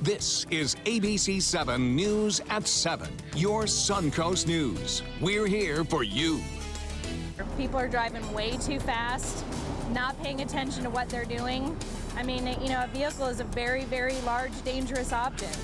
This is ABC7 News at 7, your Suncoast News. We're here for you. People are driving way too fast, not paying attention to what they're doing. I mean, you know, a vehicle is a very, very large, dangerous object.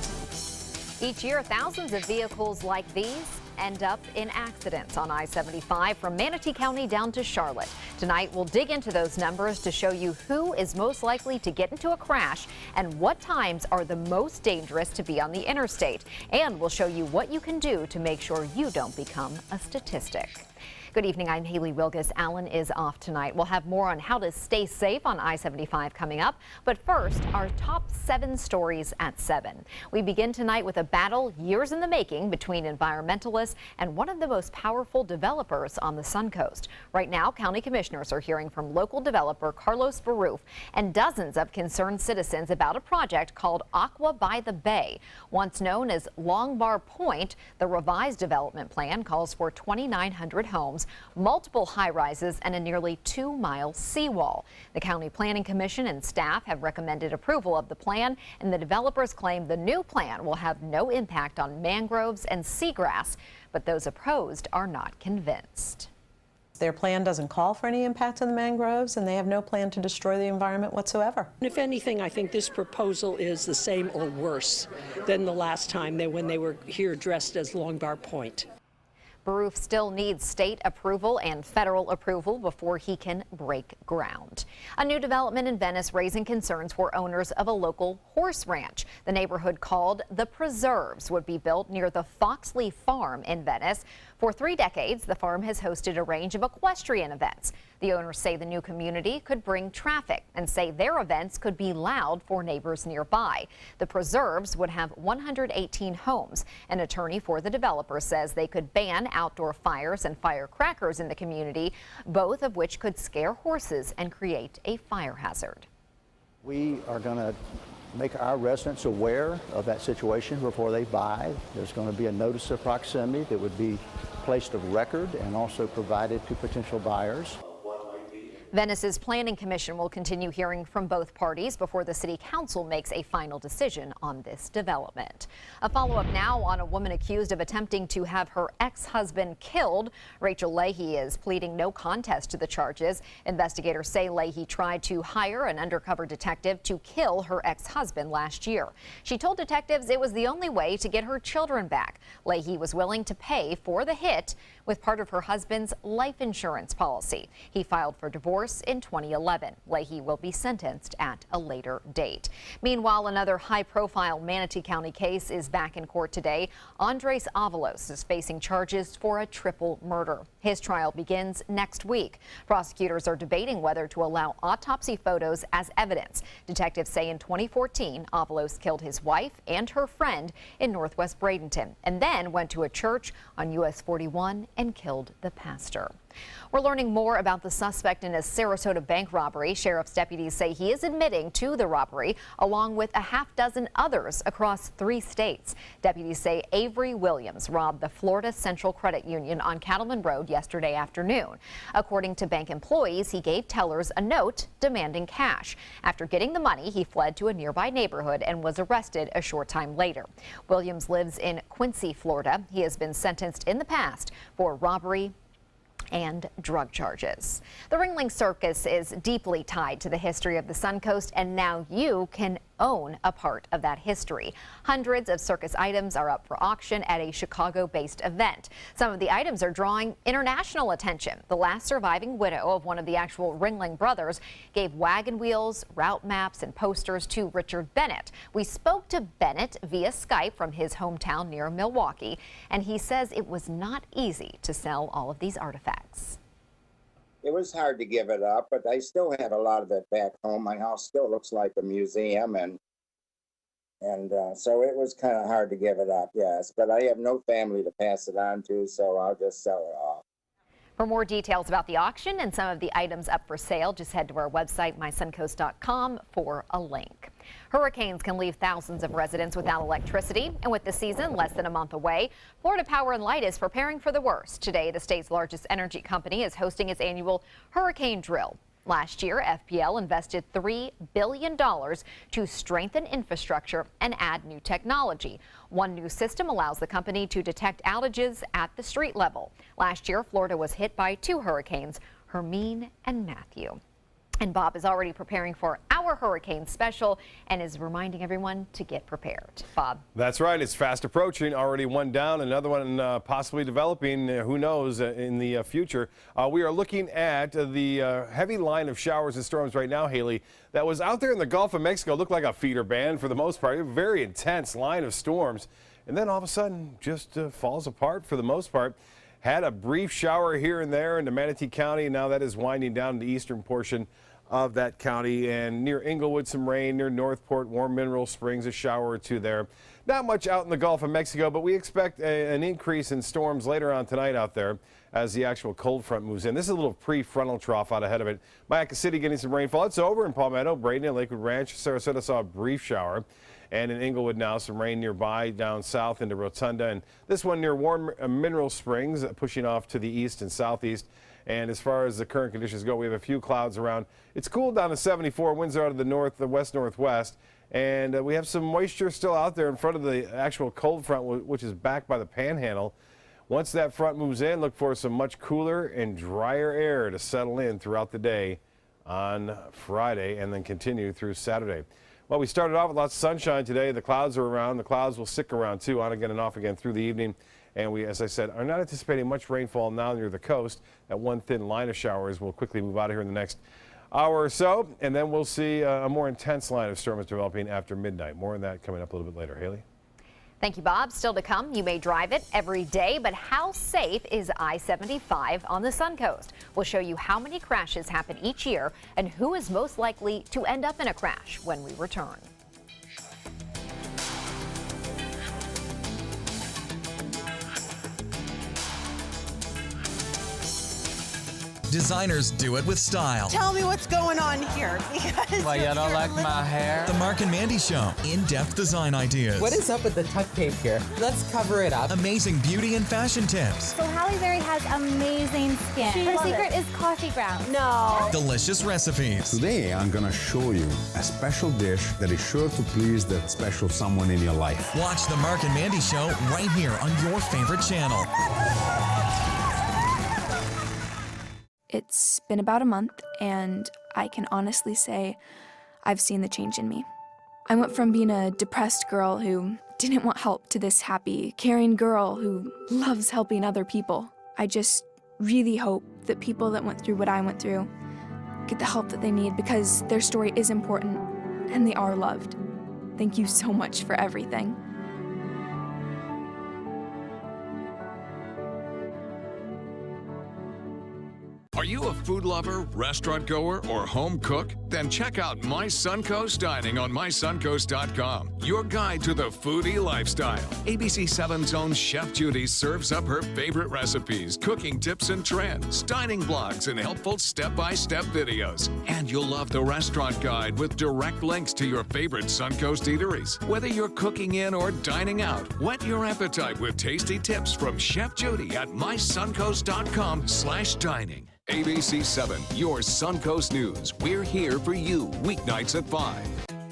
Each year, thousands of vehicles like these end up in accidents on I-75 from Manatee County down to Charlotte. Tonight, we'll dig into those numbers to show you who is most likely to get into a crash and what times are the most dangerous to be on the interstate. And we'll show you what you can do to make sure you don't become a statistic. Good evening, I'm Haley Wilgus. Alan is off tonight. We'll have more on how to stay safe on I-75 coming up. But first, our top 7 stories at 7. We begin tonight with a battle years in the making between environmentalists and one of the most powerful developers on the Suncoast. Right now, county commissioners are hearing from local developer Carlos Baruf and dozens of concerned citizens about a project called Aqua by the Bay. Once known as Long Bar Point, the revised development plan calls for 2,900 homes, multiple high-rises, and a nearly 2-mile seawall. The County Planning Commission and staff have recommended approval of the plan, and the developers claim the new plan will have no impact on mangroves and seagrass, but those opposed are not convinced. Their plan doesn't call for any impact on the mangroves, and they have no plan to destroy the environment whatsoever. If anything, I think this proposal is the same or worse than the last time when they were here dressed as Long Bar Point. Baruf still needs state approval and federal approval before he can break ground. A new development in Venice raising concerns for owners of a local horse ranch. The neighborhood called The Preserves would be built near the Foxley Farm in Venice. For 3 decades, the farm has hosted a range of equestrian events. The owners say the new community could bring traffic and say their events could be loud for neighbors nearby. The Preserves would have 118 homes. An attorney for the developer says they could ban outdoor fires and firecrackers in the community, both of which could scare horses and create a fire hazard. We are going to make our residents aware of that situation before they buy. There's going to be a notice of proximity that would be placed of record and also provided to potential buyers. Venice's Planning Commission will continue hearing from both parties before the City Council makes a final decision on this development. A follow-up now on a woman accused of attempting to have her ex-husband killed. Rachel Leahy is pleading no contest to the charges. Investigators say Leahy tried to hire an undercover detective to kill her ex-husband last year. She told detectives it was the only way to get her children back. Leahy was willing to pay for the hit with part of her husband's life insurance policy. He filed for divorce in 2011. Leahy will be sentenced at a later date. Meanwhile, another high-profile Manatee County case is back in court today. Andres Avalos is facing charges for a triple murder. His trial begins next week. Prosecutors are debating whether to allow autopsy photos as evidence. Detectives say in 2014, Avalos killed his wife and her friend in Northwest Bradenton and then went to a church on US 41 and killed the pastor. We're learning more about the suspect in a Sarasota bank robbery. Sheriff's deputies say he is admitting to the robbery along with a half-dozen others across 3 states. Deputies say Avery Williams robbed the Florida Central Credit Union on Cattleman Road yesterday afternoon. According to bank employees, he gave tellers a note demanding cash. After getting the money, he fled to a nearby neighborhood and was arrested a short time later. Williams lives in Quincy, Florida. He has been sentenced in the past for robbery and drug charges. The Ringling Circus is deeply tied to the history of the Suncoast, and now you can own a part of that history. Hundreds of circus items are up for auction at a Chicago-based event. Some of the items are drawing international attention. The last surviving widow of one of the actual Ringling brothers gave wagon wheels, route maps, and posters to Richard Bennett. We spoke to Bennett via Skype from his hometown near Milwaukee, and he says it was not easy to sell all of these artifacts. It was hard to give it up, but I still have a lot of it back home. My house still looks like a museum, and so it was kind of hard to give it up, yes. But I have no family to pass it on to, so I'll just sell it off. For more details about the auction and some of the items up for sale, just head to our website, mysuncoast.com, for a link. Hurricanes can leave thousands of residents without electricity, and with the season less than a month away, Florida Power and Light is preparing for the worst. Today, the state's largest energy company is hosting its annual hurricane drill. Last year, FPL invested $3 billion to strengthen infrastructure and add new technology. One new system allows the company to detect outages at the street level. Last year, Florida was hit by 2 hurricanes, Hermine and Matthew. And Bob is already preparing for our hurricane special and is reminding everyone to get prepared. Bob. That's right. It's fast approaching. Already one down, another one possibly developing. Who knows in the future. We are looking at the heavy line of showers and storms right now, Haley, that was out there in the Gulf of Mexico. Looked like a feeder band for the most part. A very intense line of storms. And then all of a sudden just falls apart for the most part. Had a brief shower here and there into Manatee County, and now that is winding down the eastern portion of that county, and near Inglewood some rain, near Northport, Warm Mineral Springs, a shower or two there. Not much out in the Gulf of Mexico, but we expect an increase in storms later on tonight out there as the actual cold front moves in. This is a little pre-frontal trough out ahead of it. Mayaca City getting some rainfall. It's over in Palmetto, Braden, and Lakewood Ranch. Sarasota saw a brief shower. And in Inglewood now, some rain nearby down south into Rotunda. And this one near Warm Mineral Springs, pushing off to the east and southeast. And as far as the current conditions go, we have a few clouds around. It's cooled down to 74. Winds are out of the north, the west-northwest. And we have some moisture still out there in front of the actual cold front, which is backed by the panhandle. Once that front moves in, look for some much cooler and drier air to settle in throughout the day on Friday and then continue through Saturday. Well, we started off with lots of sunshine today. The clouds are around. The clouds will stick around, too, on again and off again through the evening. And we, as I said, are not anticipating much rainfall now near the coast. That one thin line of showers will quickly move out of here in the next hour or so. And then we'll see a more intense line of storms developing after midnight. More on that coming up a little bit later. Haley? Thank you, Bob. Still to come, you may drive it every day, but how safe is I-75 on the Suncoast? We'll show you how many crashes happen each year and who is most likely to end up in a crash when we return. Designers do it with style. Tell me what's going on here. Because why, you don't like my hair? The Mark and Mandy Show. In-depth design ideas. What is up with the tuck tape here? Let's cover it up. Amazing beauty and fashion tips. So Halle Berry has amazing skin. Her secret is coffee grounds. No. Delicious recipes. Today, I'm gonna show you a special dish that is sure to please that special someone in your life. Watch The Mark and Mandy Show right here on your favorite channel. It's been about a month, and I can honestly say I've seen the change in me. I went from being a depressed girl who didn't want help to this happy, caring girl who loves helping other people. I just really hope that people that went through what I went through get the help that they need, because their story is important and they are loved. Thank you so much for everything. Are you a food lover, restaurant goer, or home cook? Then check out My Suncoast Dining on mysuncoast.com, your guide to the foodie lifestyle. ABC7's own Chef Judy serves up her favorite recipes, cooking tips and trends, dining blogs, and helpful step-by-step videos. And you'll love the restaurant guide with direct links to your favorite Suncoast eateries. Whether you're cooking in or dining out, whet your appetite with tasty tips from Chef Judy at mysuncoast.com/dining. ABC7, your Suncoast News. We're here for you weeknights at 5.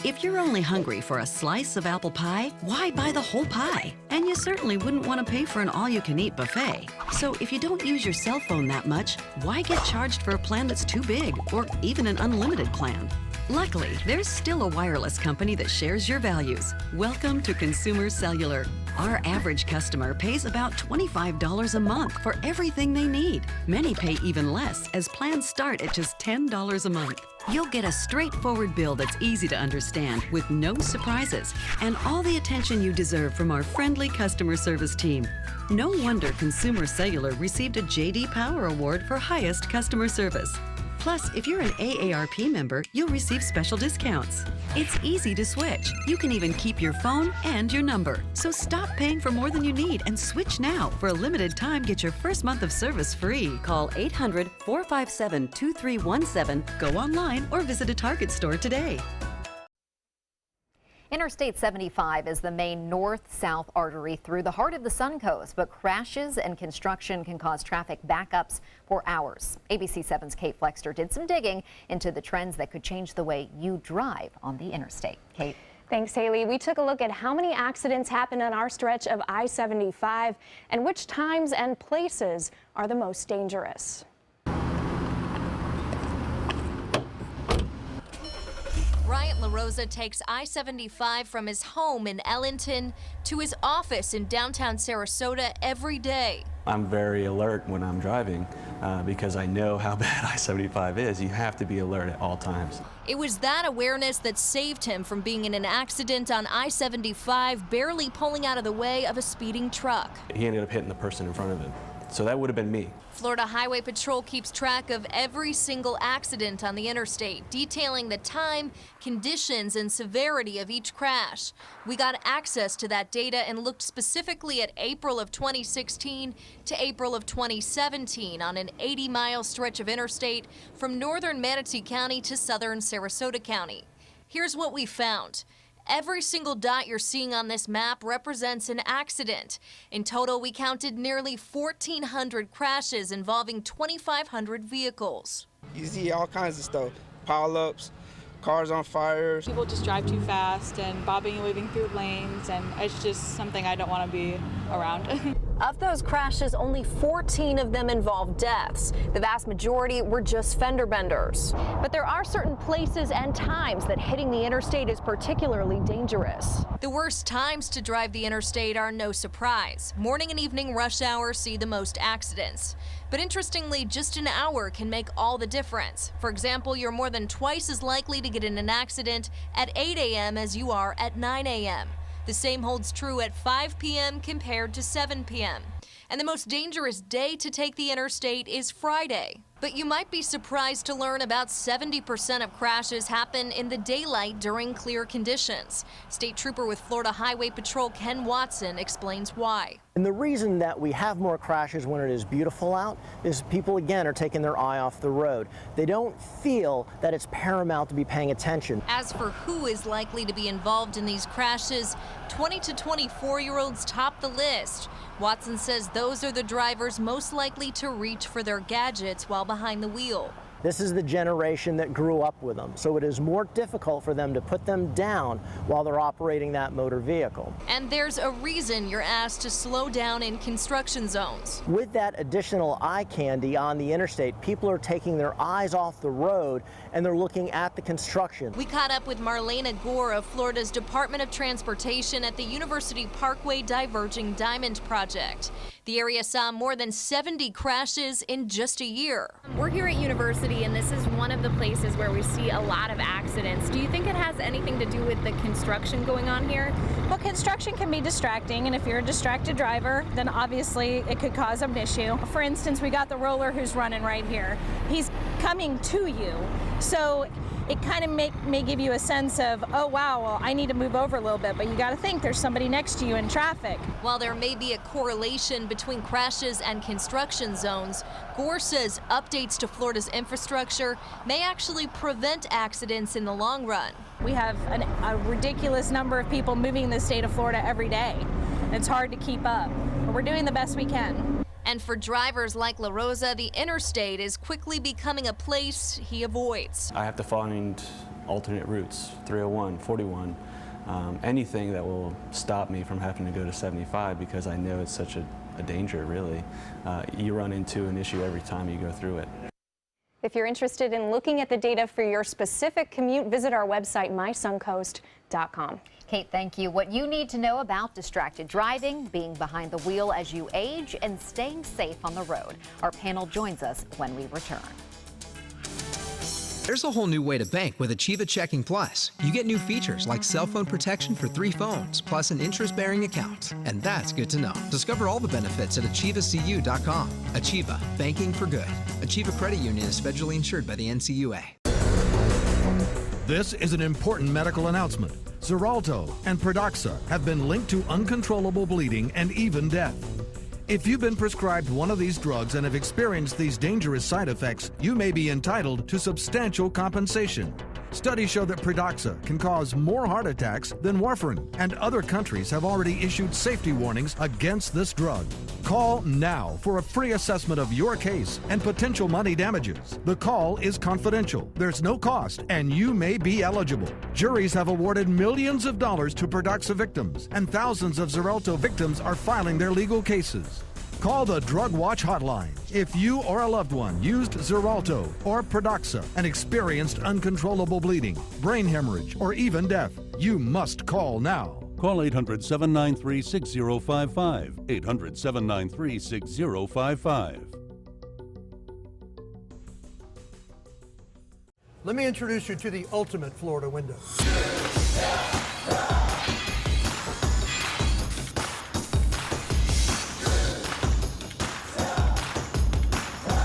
If you're only hungry for a slice of apple pie, why buy the whole pie? And you certainly wouldn't want to pay for an all-you-can-eat buffet. So if you don't use your cell phone that much, why get charged for a plan that's too big, or even an unlimited plan? Luckily, there's still a wireless company that shares your values. Welcome to Consumer Cellular. Our average customer pays about $25 a month for everything they need. Many pay even less, as plans start at just $10 a month. You'll get a straightforward bill that's easy to understand, with no surprises, and all the attention you deserve from our friendly customer service team. No wonder Consumer Cellular received a J.D. Power Award for highest customer service. Plus, if you're an AARP member, you'll receive special discounts. It's easy to switch. You can even keep your phone and your number. So stop paying for more than you need and switch now. For a limited time, get your first month of service free. Call 800-457-2317, go online, or visit a Target store today. Interstate 75 is the main north-south artery through the heart of the Suncoast, but crashes and construction can cause traffic backups for hours. ABC7's Kate Flexter did some digging into the trends that could change the way you drive on the interstate. Kate. Thanks, Haley. We took a look at how many accidents happen on our stretch of I-75 and which times and places are the most dangerous. Bryant LaRosa takes I-75 from his home in Ellington to his office in downtown Sarasota every day. I'm very alert when I'm driving because I know how bad I-75 is. You have to be alert at all times. It was that awareness that saved him from being in an accident on I-75, barely pulling out of the way of a speeding truck. He ended up hitting the person in front of him. So that would have been me. Florida Highway Patrol keeps track of every single accident on the interstate, detailing the time, conditions, and severity of each crash. We got access to that data and looked specifically at April of 2016 to April of 2017 on an 80-mile stretch of interstate from northern Manatee County to southern Sarasota County. Here's what we found. Every single dot you're seeing on this map represents an accident. In total, we counted nearly 1,400 crashes involving 2,500 vehicles. You see all kinds of stuff, pile-ups, cars on fire. People just drive too fast and bobbing and weaving through lanes, and it's just something I don't want to be around. Of those crashes, only 14 of them involved deaths. The vast majority were just fender benders. But there are certain places and times that hitting the interstate is particularly dangerous. The worst times to drive the interstate are no surprise. Morning and evening rush hour see the most accidents. But interestingly, just an hour can make all the difference. For example, you're more than twice as likely to get in an accident at 8 a.m. as you are at 9 a.m. The same holds true at 5 p.m. compared to 7 p.m. And the most dangerous day to take the interstate is Friday. But you might be surprised to learn about 70% of crashes happen in the daylight during clear conditions. State Trooper with Florida Highway Patrol Ken Watson explains why. And the reason that we have more crashes when it is beautiful out is people, again, are taking their eye off the road. They don't feel that it's paramount to be paying attention. As for who is likely to be involved in these crashes, 20 to 24-year-olds top the list. Watson says those are the drivers most likely to reach for their gadgets while behind the wheel. This is the generation that grew up with them, so it is more difficult for them to put them down while they're operating that motor vehicle. And there's a reason you're asked to slow down in construction zones. With that additional eye candy on the interstate, people are taking their eyes off the road and they're looking at the construction. We caught up with Marlena Gore of Florida's Department of Transportation at the University Parkway Diverging Diamond Project. The area saw more than 70 crashes in just a year. We're here at University, and this is one of the places where we see a lot of accidents. Do you think it has anything to do with the construction going on here? Well, construction can be distracting, and if you're a distracted driver, then obviously it could cause an issue. For instance, we got the roller who's running right here. He's coming to you, so it kind of may give you a sense of, oh wow, well, I need to move over a little bit, but you got to think there's somebody next to you in traffic. While there may be a correlation between crashes and construction zones, Gore says updates to Florida's infrastructure may actually prevent accidents in the long run. We have a ridiculous number of people moving in the state of Florida every day. It's hard to keep up, but we're doing the best we can. And for drivers like LaRosa, the interstate is quickly becoming a place he avoids. I have to find alternate routes, 301, 41, anything that will stop me from having to go to 75 because I know it's such a danger, really. You run into an issue every time you go through it. If you're interested in looking at the data for your specific commute, visit our website, mysuncoast.com. Kate, thank you. What you need to know about distracted driving, being behind the wheel as you age, and staying safe on the road. Our panel joins us when we return. There's a whole new way to bank with Achieva Checking Plus. You get new features like cell phone protection for 3 phones, plus an interest-bearing account. And that's good to know. Discover all the benefits at AchievaCU.com. Achieva, banking for good. Achieva Credit Union is federally insured by the NCUA. This is an important medical announcement. Xarelto and Pradaxa have been linked to uncontrollable bleeding and even death. If you've been prescribed one of these drugs and have experienced these dangerous side effects, you may be entitled to substantial compensation. Studies show that Pradaxa can cause more heart attacks than warfarin, and other countries have already issued safety warnings against this drug. Call now for a free assessment of your case and potential money damages. The call is confidential, there's no cost, and you may be eligible. Juries have awarded millions of dollars to Pradaxa victims, and thousands of Xarelto victims are filing their legal cases. Call the Drug Watch hotline if you or a loved one used Xarelto or Pradaxa and experienced uncontrollable bleeding, brain hemorrhage, or even death. You must call now. Call 800-793-6055. 800-793-6055. Let me introduce you to the ultimate Florida window.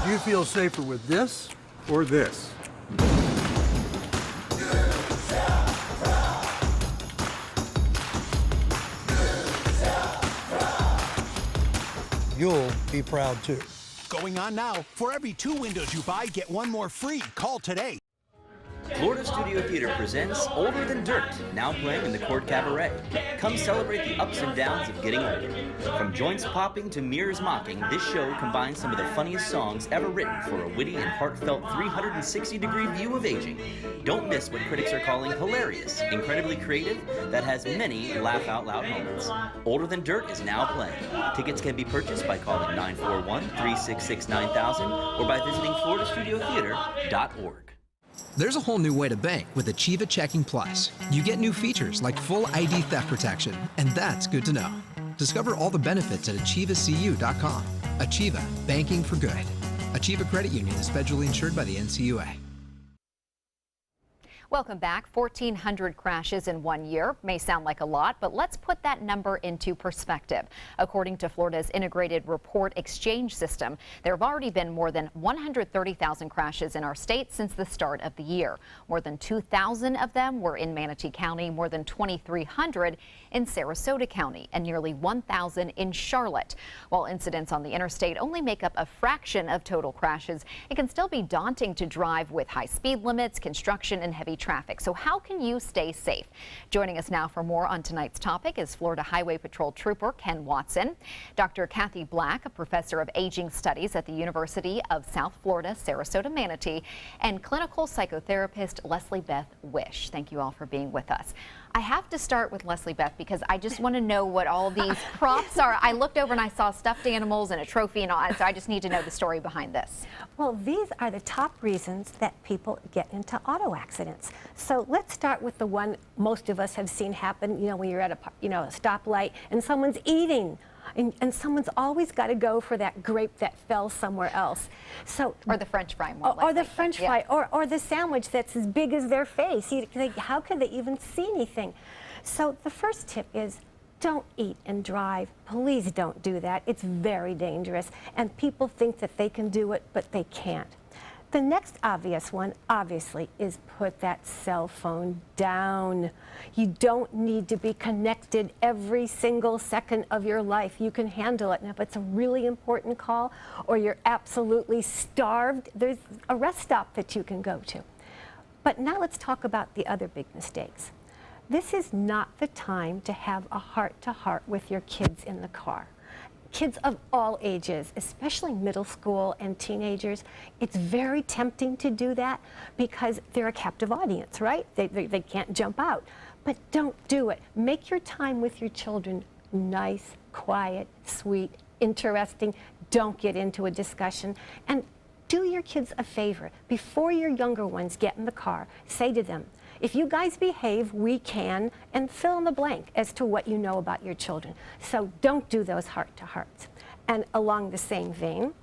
Do you feel safer with this or this? You'll be proud too. Going on now. For every 2 windows you buy, get 1 more free. Call today. Florida Studio Theater presents Older Than Dirt, now playing in the Court Cabaret. Come celebrate the ups and downs of getting older. From joints popping to mirrors mocking, this show combines some of the funniest songs ever written for a witty and heartfelt 360-degree view of aging. Don't miss what critics are calling hilarious, incredibly creative, that has many laugh-out-loud moments. Older Than Dirt is now playing. Tickets can be purchased by calling 941-366-9000 or by visiting floridastudiotheater.org. There's a whole new way to bank with Achieva Checking Plus. You get new features like full ID theft protection, and that's good to know. Discover all the benefits at AchievaCU.com. Achieva, banking for good. Achieva Credit Union is federally insured by the NCUA. Welcome back. 1,400 crashes in 1 year may sound like a lot, but let's put that number into perspective. According to Florida's integrated report exchange system, there have already been more than 130,000 crashes in our state since the start of the year. More than 2,000 of them were in Manatee County, more than 2,300 in Sarasota County, and nearly 1,000 in Charlotte. While incidents on the interstate only make up a fraction of total crashes, it can still be daunting to drive with high speed limits, construction, and heavy traffic. So how can you stay safe? Joining us now for more on tonight's topic is Florida Highway Patrol Trooper Ken Watson, Dr. Kathy Black, a professor of aging studies at the University of South Florida, Sarasota Manatee, and clinical psychotherapist Leslie Beth Wish. Thank you all for being with us. I have to start with Leslie Beth because I just want to know what all these props are. I looked over and I saw stuffed animals and a trophy and all, so I just need to know the story behind this. Well, these are the top reasons that people get into auto accidents. So let's start with the one most of us have seen happen, when you're at a stoplight and someone's eating. And someone's always got to go for that grape that fell somewhere else. So, or the French fry, or the French fry, or the sandwich that's as big as their face. How could they even see anything? So the first tip is don't eat and drive. Please don't do that. It's very dangerous. And people think that they can do it, but they can't. The next obvious one, obviously, is put that cell phone down. You don't need to be connected every single second of your life. You can handle it. And if it's a really important call or you're absolutely starved, there's a rest stop that you can go to. But now let's talk about the other big mistakes. This is not the time to have a heart-to-heart with your kids in the car. Kids of all ages, especially middle school and teenagers, it's very tempting to do that because they're a captive audience, right? They can't jump out. But don't do it. Make your time with your children nice, quiet, sweet, interesting. Don't get into a discussion. And do your kids a favor. Before your younger ones get in the car, say to them, if you guys behave, we can, and fill in the blank as to what you know about your children. So don't do those heart-to-hearts. And along the same vein,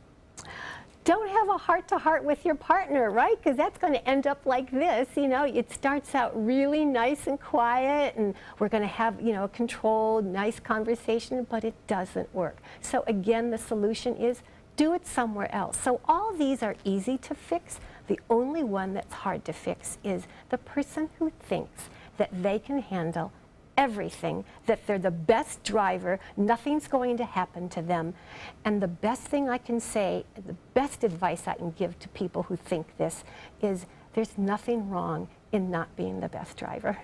don't have a heart-to-heart with your partner, right? Because that's going to end up like this. It starts out really nice and quiet, and we're going to have, a controlled, nice conversation, but it doesn't work. So again, the solution is do it somewhere else. So all these are easy to fix. The only one that's hard to fix is the person who thinks that they can handle everything, that they're the best driver, nothing's going to happen to them. And the best thing I can say, the best advice I can give to people who think this is there's nothing wrong in not being the best driver.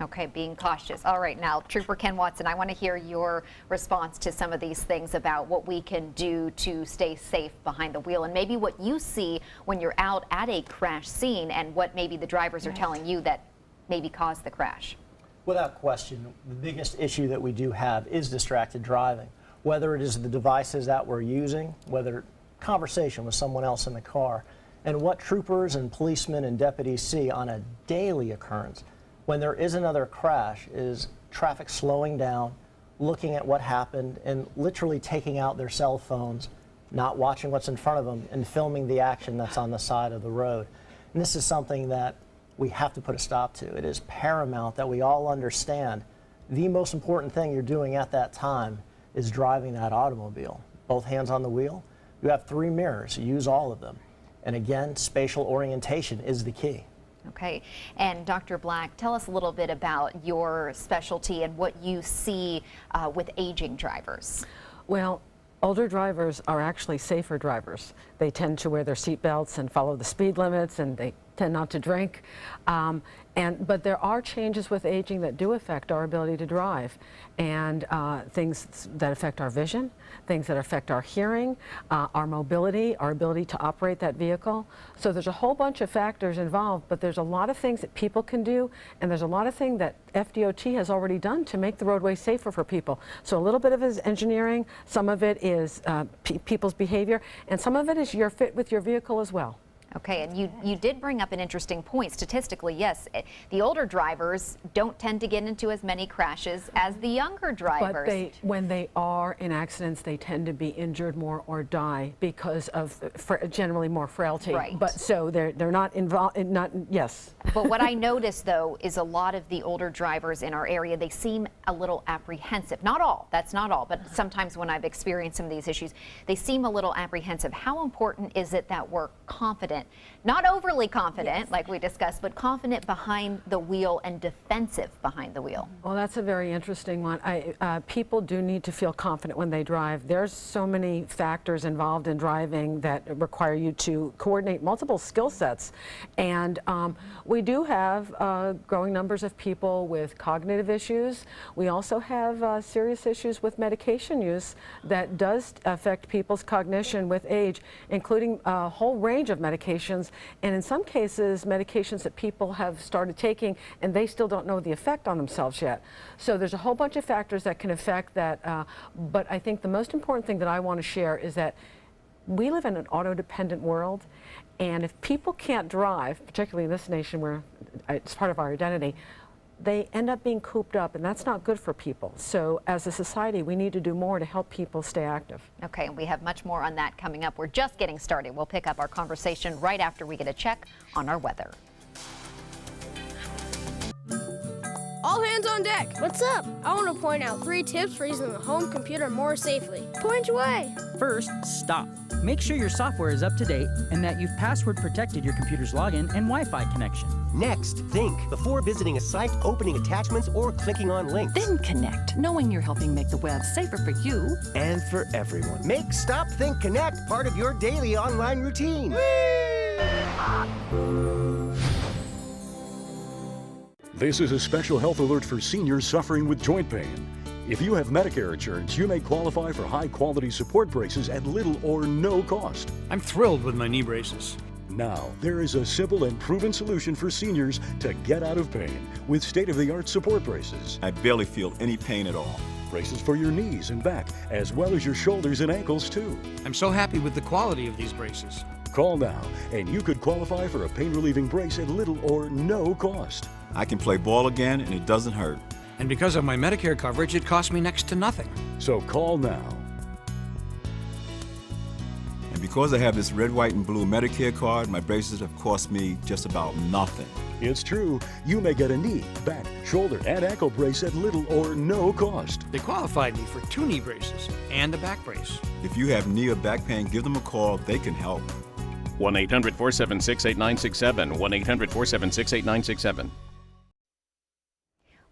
Okay, being cautious. All right, now, Trooper Ken Watson, I want to hear your response to some of these things about what we can do to stay safe behind the wheel, and maybe what you see when you're out at a crash scene and what maybe the drivers are telling you that maybe caused the crash. Without question, the biggest issue that we do have is distracted driving. Whether it is the devices that we're using, whether conversation with someone else in the car, and what troopers and policemen and deputies see on a daily occurrence when there is another crash is traffic slowing down, looking at what happened, and literally taking out their cell phones, not watching what's in front of them, and filming the action that's on the side of the road. And this is something that we have to put a stop to. It is paramount that we all understand the most important thing you're doing at that time is driving that automobile. Both hands on the wheel. You have 3 mirrors. Use all of them. And again, spatial orientation is the key. Okay, and Dr. Black, tell us a little bit about your specialty and what you see with aging drivers. Well, older drivers are actually safer drivers. They tend to wear their seat belts and follow the speed limits, and they tend not to drink. But there are changes with aging that do affect our ability to drive, and things that affect our vision, things that affect our hearing, our mobility, our ability to operate that vehicle. So there's a whole bunch of factors involved, but there's a lot of things that people can do, and there's a lot of things that FDOT has already done to make the roadway safer for people. So a little bit of it is engineering, some of it is people's behavior, and some of it is your fit with your vehicle as well. Okay, and you did bring up an interesting point. Statistically, yes, the older drivers don't tend to get into as many crashes as the younger drivers. But when they are in accidents, they tend to be injured more or die because of generally more frailty. Right. But so they're not involved. Yes. But what I noticed though is a lot of the older drivers in our area, they seem a little apprehensive. Not all. That's not all. But sometimes when I've experienced some of these issues, they seem a little apprehensive. How important is it that we're confident? Not overly confident, like we discussed, but confident behind the wheel and defensive behind the wheel. Well, that's a very interesting one. People do need to feel confident when they drive. There's so many factors involved in driving that require you to coordinate multiple skill sets. And we do have growing numbers of people with cognitive issues. We also have serious issues with medication use that does affect people's cognition with age, including a whole range of medications, and in some cases medications that people have started taking and they still don't know the effect on themselves yet. So there's a whole bunch of factors that can affect that, but I think the most important thing that I want to share is that we live in an auto-dependent world, and if people can't drive, particularly in this nation where it's part of our identity, they end up being cooped up, and that's not good for people. So as a society, we need to do more to help people stay active. Okay, and we have much more on that coming up. We're just getting started. We'll pick up our conversation right after we get a check on our weather. All hands on deck. What's up? I want to point out 3 tips for using the home computer more safely. Point away. First, stop. Make sure your software is up to date and that you've password protected your computer's login and Wi-Fi connection. Next, think before visiting a site, opening attachments, or clicking on links. Then connect, knowing you're helping make the web safer for you and for everyone. Make Stop, Think, Connect part of your daily online routine. This is a special health alert for seniors suffering with joint pain. If you have Medicare insurance, you may qualify for high-quality support braces at little or no cost. I'm thrilled with my knee braces. Now, there is a simple and proven solution for seniors to get out of pain with state-of-the-art support braces. I barely feel any pain at all. Braces for your knees and back, as well as your shoulders and ankles, too. I'm so happy with the quality of these braces. Call now, and you could qualify for a pain-relieving brace at little or no cost. I can play ball again, and it doesn't hurt. And because of my Medicare coverage, it costs me next to nothing. So call now. And because I have this red, white, and blue Medicare card, my braces have cost me just about nothing. It's true. You may get a knee, back, shoulder, and ankle brace at little or no cost. They qualified me for 2 knee braces and a back brace. If you have knee or back pain, give them a call. They can help. 1-800-476-8967. 1-800-476-8967.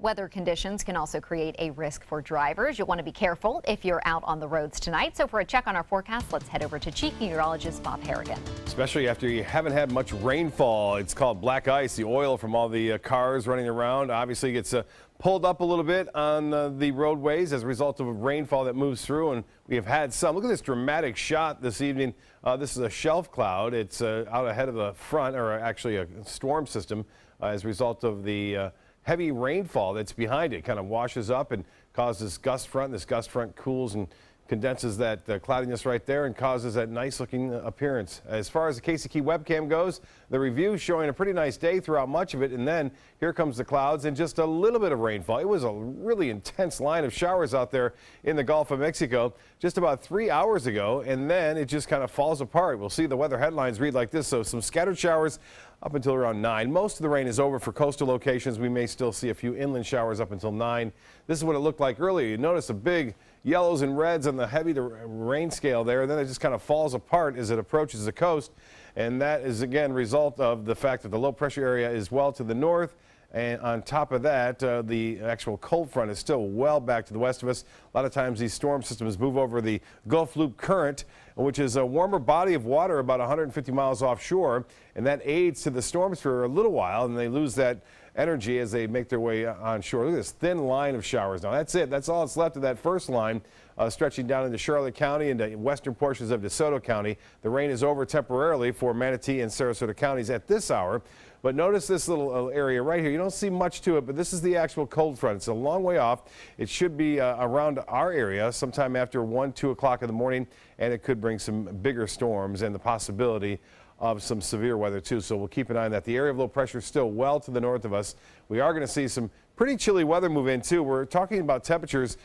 Weather conditions can also create a risk for drivers. You'll want to be careful if you're out on the roads tonight. So for a check on our forecast, let's head over to Chief Meteorologist Bob Harrigan. Especially after you haven't had much rainfall. It's called black ice. The oil from all the cars running around obviously gets pulled up a little bit on the roadways as a result of rainfall that moves through, and we have had some. Look at this dramatic shot this evening. This is a shelf cloud. It's out ahead of the front, or actually a storm system, as a result of the heavy rainfall that's behind it. Kind of washes up and causes gust front. This gust front cools and condenses that cloudiness right there and causes that nice looking appearance. As far as the Casey Key webcam goes, the review showing a pretty nice day throughout much of it, and then here comes the clouds and just a little bit of rainfall. It was a really intense line of showers out there in the Gulf of Mexico just about 3 hours ago, and then it just kind of falls apart. We'll see the weather headlines read like this. So some scattered showers up until around 9. Most of the rain is over for coastal locations. We may still see a few inland showers up until 9. This is what it looked like earlier. You notice a big yellows and reds on the heavy rain scale there, and then it just kind of falls apart as it approaches the coast. And that is, again, a result of the fact that the low pressure area is well to the north. And on top of that, the actual cold front is still well back to the west of us. A lot of times these storm systems move over the Gulf Loop Current, which is a warmer body of water about 150 miles offshore, and that aids to the storms for a little while, and they lose that energy as they make their way onshore. Look at this thin line of showers now. That's it. That's all that's left of that first line, stretching down into Charlotte County and the western portions of DeSoto County. The rain is over temporarily for Manatee and Sarasota counties at this hour. But notice this little area right here. You don't see much to it, but this is the actual cold front. It's a long way off. It should be around our area sometime after 1, 2 o'clock in the morning, and it could bring some bigger storms and the possibility of some severe weather too. So we'll keep an eye on that. The area of low pressure is still well to the north of us. We are going to see some pretty chilly weather move in too. We're talking about temperatures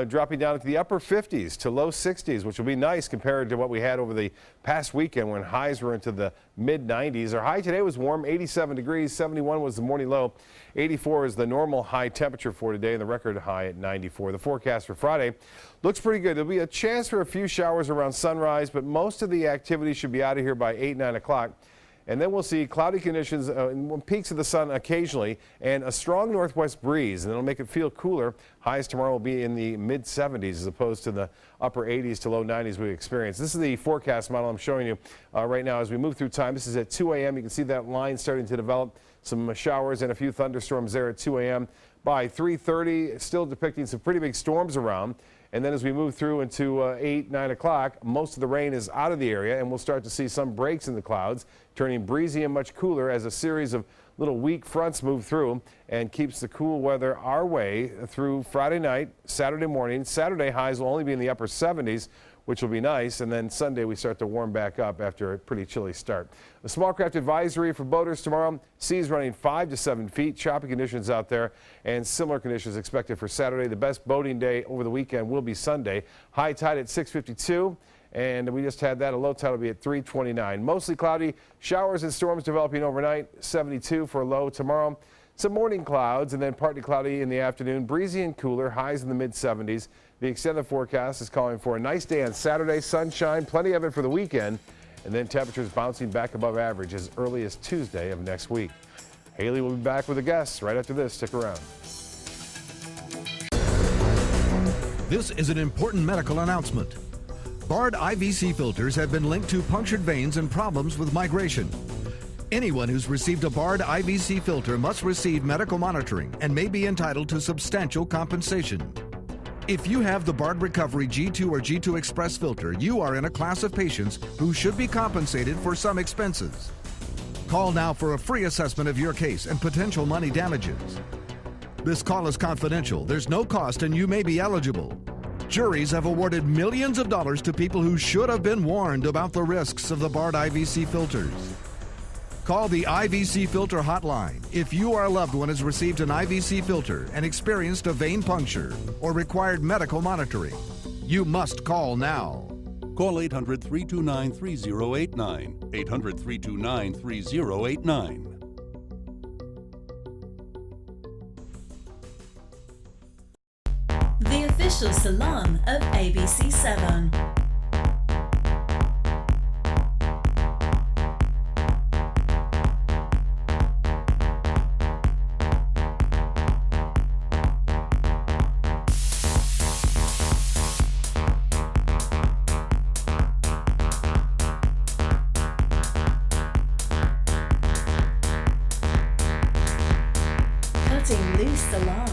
dropping down into the upper 50s to low 60s, which will be nice compared to what we had over the past weekend when highs were into the mid 90s. Our high today was warm, 87 degrees, 71 was the morning low, 84 is the normal high temperature for today, and the record high at 94. The forecast for Friday looks pretty good. There'll be a chance for a few showers around sunrise, but most of the activity should be out of here by 8, 9 o'clock. And then we'll see cloudy conditions, peaks of the sun occasionally, and a strong northwest breeze, and it'll make it feel cooler. Highs tomorrow will be in the mid 70s as opposed to the upper 80s to low 90s we experienced. This is the forecast model I'm showing you right now as we move through time. This is at 2 a.m. You can see that line starting to develop. Some showers and a few thunderstorms there at 2 a.m. By 3:30, still depicting some pretty big storms around. And then as we move through into 8, 9 o'clock, most of the rain is out of the area, and we'll start to see some breaks in the clouds, turning breezy and much cooler as a series of little weak fronts move through and keeps the cool weather our way through Friday night, Saturday morning. Saturday highs will only be in the upper 70s, which will be nice, and then Sunday we start to warm back up after a pretty chilly start. A small craft advisory for boaters tomorrow. Seas running 5 to 7 feet. Choppy conditions out there, and similar conditions expected for Saturday. The best boating day over the weekend will be Sunday. High tide at 6:52. And we just had that. A low tide will be at 3:29. Mostly cloudy. Showers and storms developing overnight. 72 for a low tomorrow. Some morning clouds and then partly cloudy in the afternoon. Breezy and cooler. Highs in the mid 70s. The extended forecast is calling for a nice day on Saturday. Sunshine. Plenty of it for the weekend. And then temperatures bouncing back above average as early as Tuesday of next week. Haley will be back with the guests right after this. Stick around. This is an important medical announcement. Barred IVC filters have been linked to punctured veins and problems with migration. Anyone who's received a barred IVC filter must receive medical monitoring and may be entitled to substantial compensation. If you have the Barred Recovery G2 or G2 Express filter, you are in a class of patients who should be compensated for some expenses. Call now for a free assessment of your case and potential money damages. This call is confidential. There's no cost and you may be eligible. Juries have awarded millions of dollars to people who should have been warned about the risks of the barred IVC filters. Call the IVC Filter Hotline if you or a loved one has received an IVC filter and experienced a vein puncture or required medical monitoring. You must call now. Call 800-329-3089. 800-329-3089. The official salon of ABC7. Salon.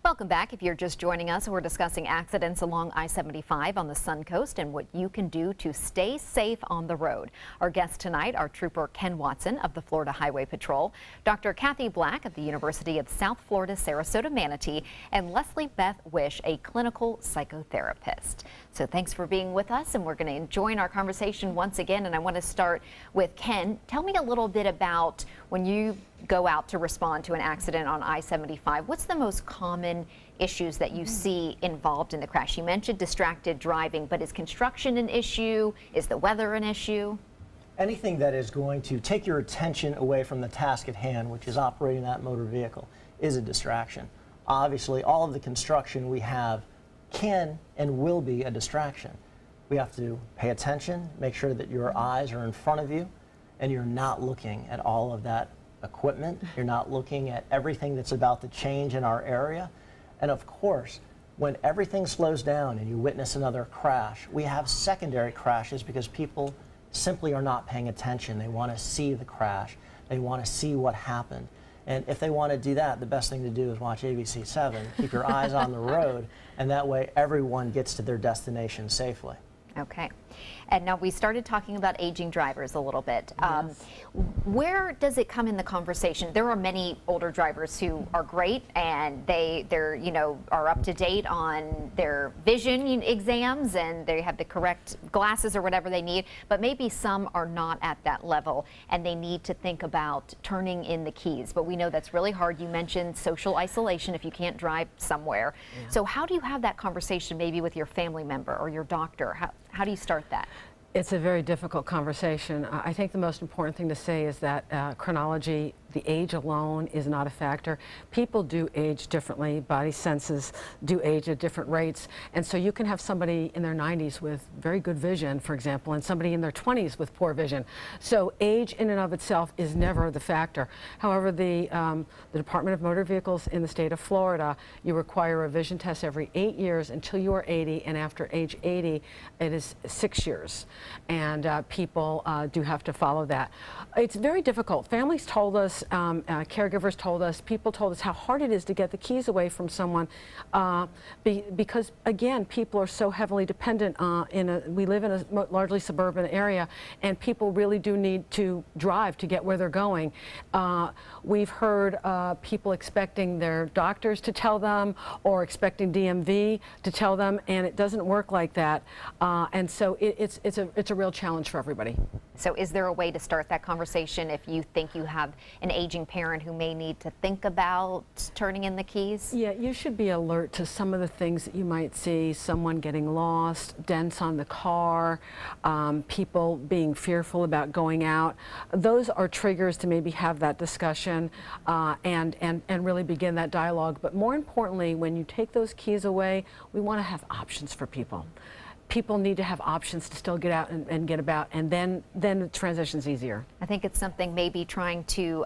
Welcome back. If you're just joining us, we're discussing accidents along I-75 on the Sun Coast and what you can do to stay safe on the road. Our guests tonight are Trooper Ken Watson of the Florida Highway Patrol, Dr. Kathy Black of the University of South Florida Sarasota Manatee, and Leslie Beth Wish, a clinical psychotherapist. So thanks for being with us, and we're going to join our conversation once again. And I want to start with Ken. Tell me a little bit about when you go out to respond to an accident on I-75. What's the most common issues that you see involved in the crash? You mentioned distracted driving, but is construction an issue? Is the weather an issue? Anything that is going to take your attention away from the task at hand, which is operating that motor vehicle, is a distraction. Obviously, all of the construction we have can and will be a distraction. We have to pay attention, make sure that your eyes are in front of you, and you're not looking at all of that equipment. You're not looking at everything that's about to change in our area. And of course, when everything slows down and you witness another crash, we have secondary crashes because people simply are not paying attention. They want to see the crash. They want to see what happened. And if they want to do that, the best thing to do is watch ABC7, keep your eyes on the road, and that way everyone gets to their destination safely. Okay. And now we started talking about aging drivers a little bit. Yes. Where does it come in the conversation? There are many older drivers who are great and they're are up to date on their vision exams and they have the correct glasses or whatever they need, but maybe some are not at that level and they need to think about turning in the keys. But we know that's really hard. You mentioned social isolation if you can't drive somewhere. Yeah. So how do you have that conversation maybe with your family member or your doctor? How do you start that? It's a very difficult conversation. I think the most important thing to say is that chronology, the age alone is not a factor. People do age differently. Body senses do age at different rates. And so you can have somebody in their 90s with very good vision, for example, and somebody in their 20s with poor vision. So age in and of itself is never the factor. However, the Department of Motor Vehicles in the state of Florida, you require a vision test every 8 years until you are 80, and after age 80, it is 6 years. And people do have to follow that. It's very difficult. Families told us, caregivers told us, people told us how hard it is to get the keys away from someone because, again, people are so heavily dependent we live in a largely suburban area, and people really do need to drive to get where they're going. We've heard people expecting their doctors to tell them or expecting DMV to tell them, and it doesn't work like that. And so it's a real challenge for everybody. So is there a way to start that conversation if you think you have an aging parent who may need to think about turning in the keys? Yeah, you should be alert to some of the things that you might see, someone getting lost, dents on the car, people being fearful about going out. Those are triggers to maybe have that discussion and really begin that dialogue. But more importantly, when you take those keys away, we want to have options for people. People need to have options to still get out and get about, and then the transition's easier. I think it's something maybe trying to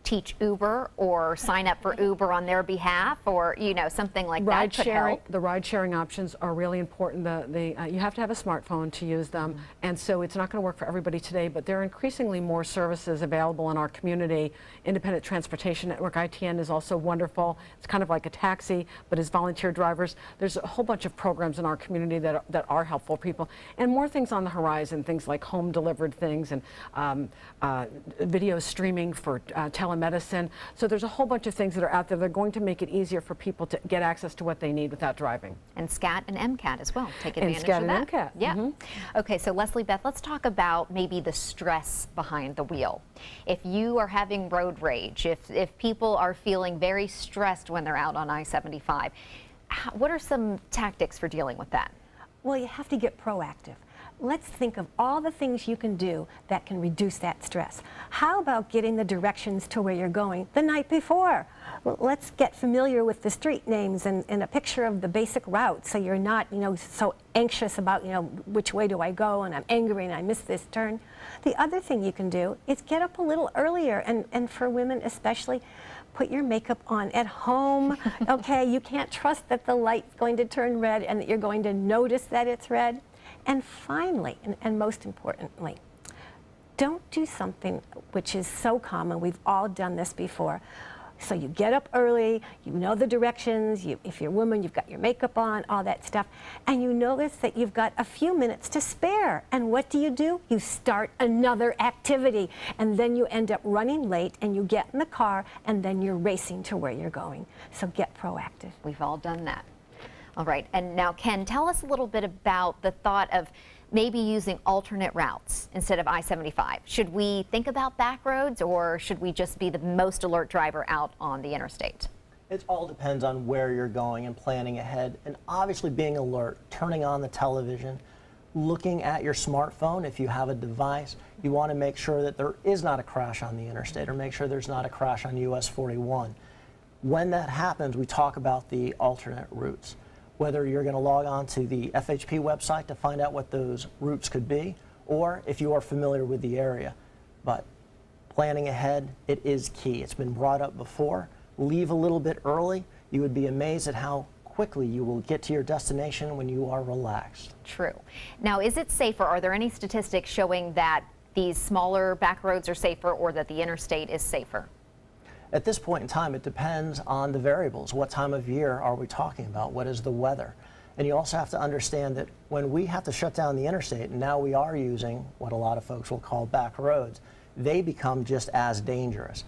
teach Uber or sign up for Uber on their behalf, or something like that could help. The ride-sharing options are really important. You have to have a smartphone to use them, and so it's not going to work for everybody today, but there are increasingly more services available in our community. Independent Transportation Network, ITN, is also wonderful. It's kind of like a taxi, but as volunteer drivers. There's a whole bunch of programs in our community that are helpful for people, and more things on the horizon, things like home-delivered things and video streaming for telemedicine. So there's a whole bunch of things that are out there that are going to make it easier for people to get access to what they need without driving. And SCAT and MCAT as well. Take advantage of that. And MCAT. Yeah. Okay, so Leslie Beth, let's talk about maybe the stress behind the wheel. If you are having road rage, if people are feeling very stressed when they're out on I-75, what are some tactics for dealing with that? Well, you have to get proactive. Let's think of all the things you can do that can reduce that stress. How about getting the directions to where you're going the night before? Let's get familiar with the street names and a picture of the basic route, so you're not, so anxious about, which way do I go, and I'm angry and I missed this turn. The other thing you can do is get up a little earlier, and for women especially, put your makeup on at home. Okay, you can't trust that the light's going to turn red and that you're going to notice that it's red. And finally, and most importantly, Don't do something which is so common. We've all done this before. So you get up early, you know the directions, if you're a woman, you've got your makeup on, all that stuff, and you notice that you've got a few minutes to spare. And what do? You start another activity, and then you end up running late, and you get in the car, and then you're racing to where you're going. So get proactive. We've all done that. All right, and now Ken, tell us a little bit about the thought of maybe using alternate routes instead of I-75. Should we think about back roads, or should we just be the most alert driver out on the interstate? It all depends on where you're going and planning ahead, and obviously being alert, turning on the television, looking at your smartphone if you have a device. You want to make sure that there is not a crash on the interstate, or make sure there's not a crash on US 41. When that happens, we talk about the alternate routes. Whether you're going to log on to the FHP website to find out what those routes could be, or if you are familiar with the area. But planning ahead, it is key. It's been brought up before. Leave a little bit early. You would be amazed at how quickly you will get to your destination when you are relaxed. True. Now, is it safer? Are there any statistics showing that these smaller back roads are safer, or that the interstate is safer? At this point in time, it depends on the variables. What time of year are we talking about? What is the weather? And you also have to understand that when we have to shut down the interstate, and now we are using what a lot of folks will call back roads, they become just as dangerous.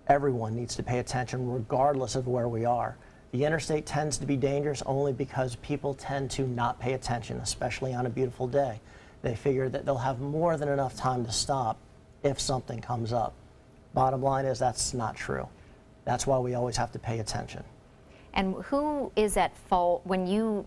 Everyone needs to pay attention regardless of where we are. The interstate tends to be dangerous only because people tend to not pay attention, especially on a beautiful day. They figure that they'll have more than enough time to stop if something comes up. Bottom line is that's not true. That's why we always have to pay attention. And who is at fault when you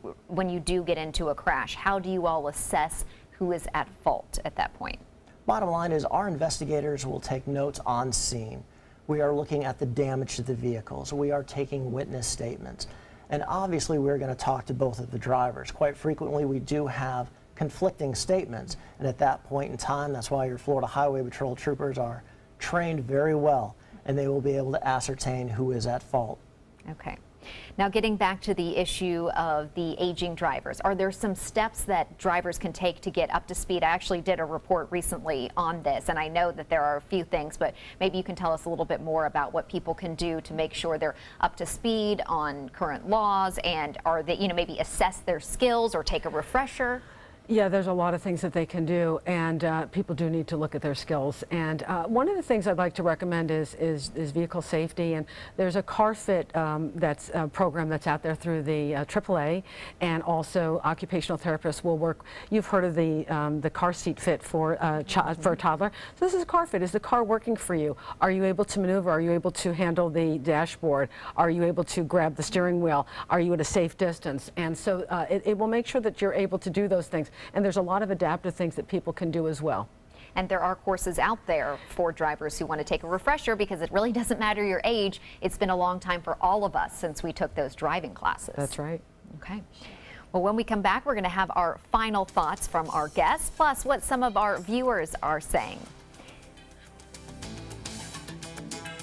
do get into a crash? How do you all assess who is at fault at that point? Bottom line is our investigators will take notes on scene. We are looking at the damage to the vehicles. We are taking witness statements. And obviously we're going to talk to both of the drivers. Quite frequently we do have conflicting statements. And at that point in time, that's why your Florida Highway Patrol troopers are trained very well, and they will be able to ascertain who is at fault. Okay. Now, getting back to the issue of the aging drivers, are there some steps that drivers can take to get up to speed? I actually did a report recently on this, and I know that there are a few things, but maybe you can tell us a little bit more about what people can do to make sure they're up to speed on current laws, and are they, maybe assess their skills or take a refresher? Yeah, there's a lot of things that they can do, and people do need to look at their skills. And one of the things I'd like to recommend is vehicle safety. And there's a car fit that's a program that's out there through the AAA, and also occupational therapists will work. You've heard of the car seat fit for a toddler. So this is a car fit. Is the car working for you? Are you able to maneuver? Are you able to handle the dashboard? Are you able to grab the steering wheel? Are you at a safe distance? And so it will make sure that you're able to do those things. And there's a lot of adaptive things that people can do as well. And there are courses out there for drivers who want to take a refresher, because it really doesn't matter your age. It's been a long time for all of us since we took those driving classes. That's right. Okay. Well, when we come back, we're going to have our final thoughts from our guests, plus what some of our viewers are saying.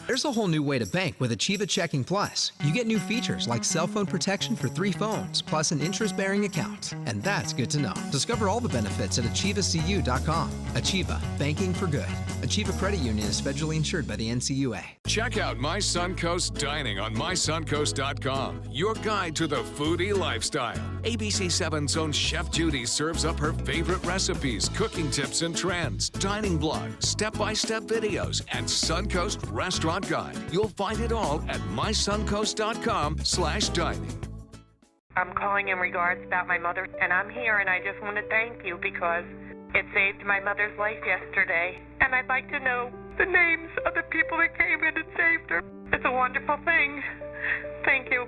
There's a whole new way to bank with Achieva Checking Plus. You get new features like cell phone protection for 3 phones, plus an interest-bearing account. And that's good to know. Discover all the benefits at AchievaCU.com. Achieva, banking for good. Achieva Credit Union is federally insured by the NCUA. Check out My Suncoast Dining on MySuncoast.com, your guide to the foodie lifestyle. ABC7's own Chef Judy serves up her favorite recipes, cooking tips and trends, dining blogs, step-by-step videos, and Suncoast Restaurant Guide. You'll find it all at mysuncoast.com/dining. I'm calling in regards about my mother, and I'm here, and I just want to thank you because it saved my mother's life yesterday. And I'd like to know the names of the people that came in and saved her. It's a wonderful thing. Thank you.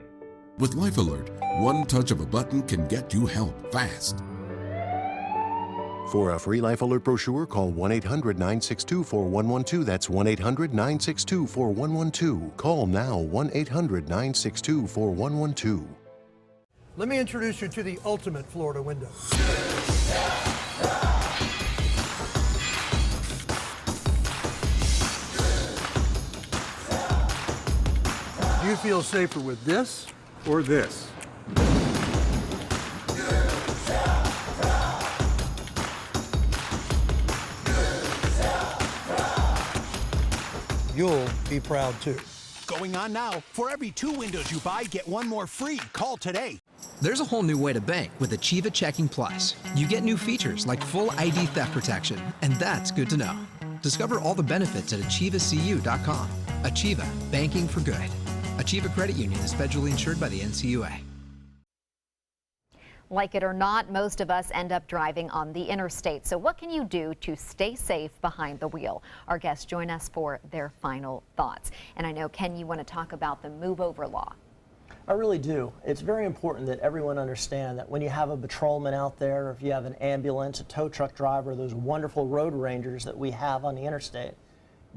With Life Alert, one touch of a button can get you help fast. For a free Life Alert brochure, call 1-800-962-4112. That's 1-800-962-4112. Call now, 1-800-962-4112. Let me introduce you to the ultimate Florida window. Do you feel safer with this or this? you'll be proud too. Going on now. For every 2 windows you buy, get 1 more free. Call today. There's a whole new way to bank with Achieva Checking Plus. You get new features like full ID theft protection, and that's good to know. Discover all the benefits at AchievaCU.com. Achieva, banking for good. Achieva Credit Union is federally insured by the NCUA. Like it or not, most of us end up driving on the interstate. So what can you do to stay safe behind the wheel? Our guests join us for their final thoughts. And I know, Ken, you want to talk about the move over law. I really do. It's very important that everyone understand that when you have a patrolman out there, or if you have an ambulance, a tow truck driver, those wonderful road rangers that we have on the interstate,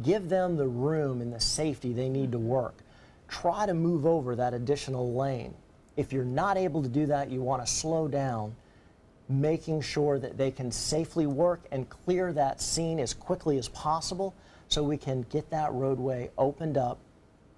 give them the room and the safety they need to work. Try to move over that additional lane. If you're not able to do that, you want to slow down, making sure that they can safely work and clear that scene as quickly as possible so we can get that roadway opened up,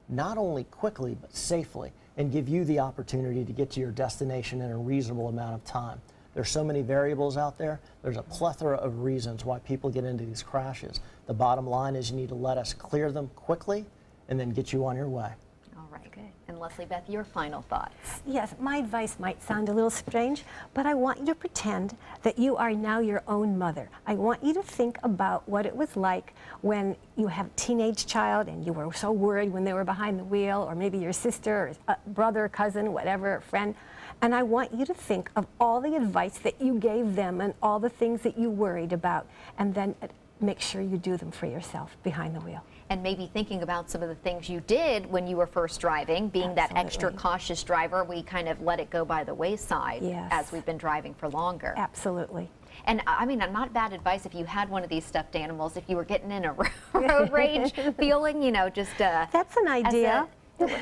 not only quickly but safely, and give you the opportunity to get to your destination in a reasonable amount of time. There's so many variables out there. There's a plethora of reasons why people get into these crashes. The bottom line is you need to let us clear them quickly and then get you on your way. All right, good. And Leslie Beth, your final thoughts. Yes, my advice might sound a little strange, but I want you to pretend that you are now your own mother. I want you to think about what it was like when you have a teenage child and you were so worried when they were behind the wheel, or maybe your sister or brother, cousin, whatever, friend. And I want you to think of all the advice that you gave them and all the things that you worried about, and then make sure you do them for yourself behind the wheel. And maybe thinking about some of the things you did when you were first driving, being that extra cautious driver, we kind of let it go by the wayside as we've been driving for longer. Absolutely. And I mean, not bad advice if you had one of these stuffed animals, if you were getting in a road rage feeling, you know, just... That's an idea.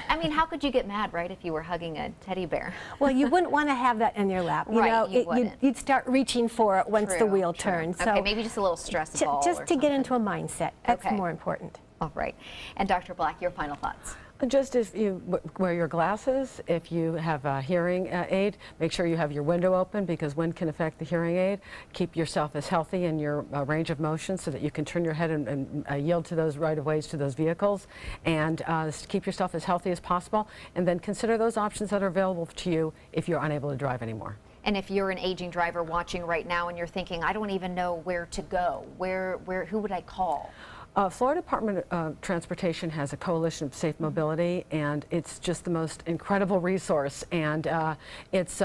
I mean, how could you get mad, right, if you were hugging a teddy bear? Well, you wouldn't want to have that in your lap. You know, you'd start reaching for it once the wheel turns. Okay, So maybe just a little stress ball. Just to get into a mindset. That's more important. All right. And Dr. Black, your final thoughts. Just if you wear your glasses, if you have a hearing aid, make sure you have your window open because wind can affect the hearing aid. Keep yourself as healthy in your range of motion so that you can turn your head and yield to those right-of-ways to those vehicles, and keep yourself as healthy as possible, and then consider those options that are available to you if you're unable to drive anymore. And if you're an aging driver watching right now and you're thinking, I don't even know where to go, who would I call? Florida Department of Transportation has a coalition of safe mobility, and it's just the most incredible resource. And it's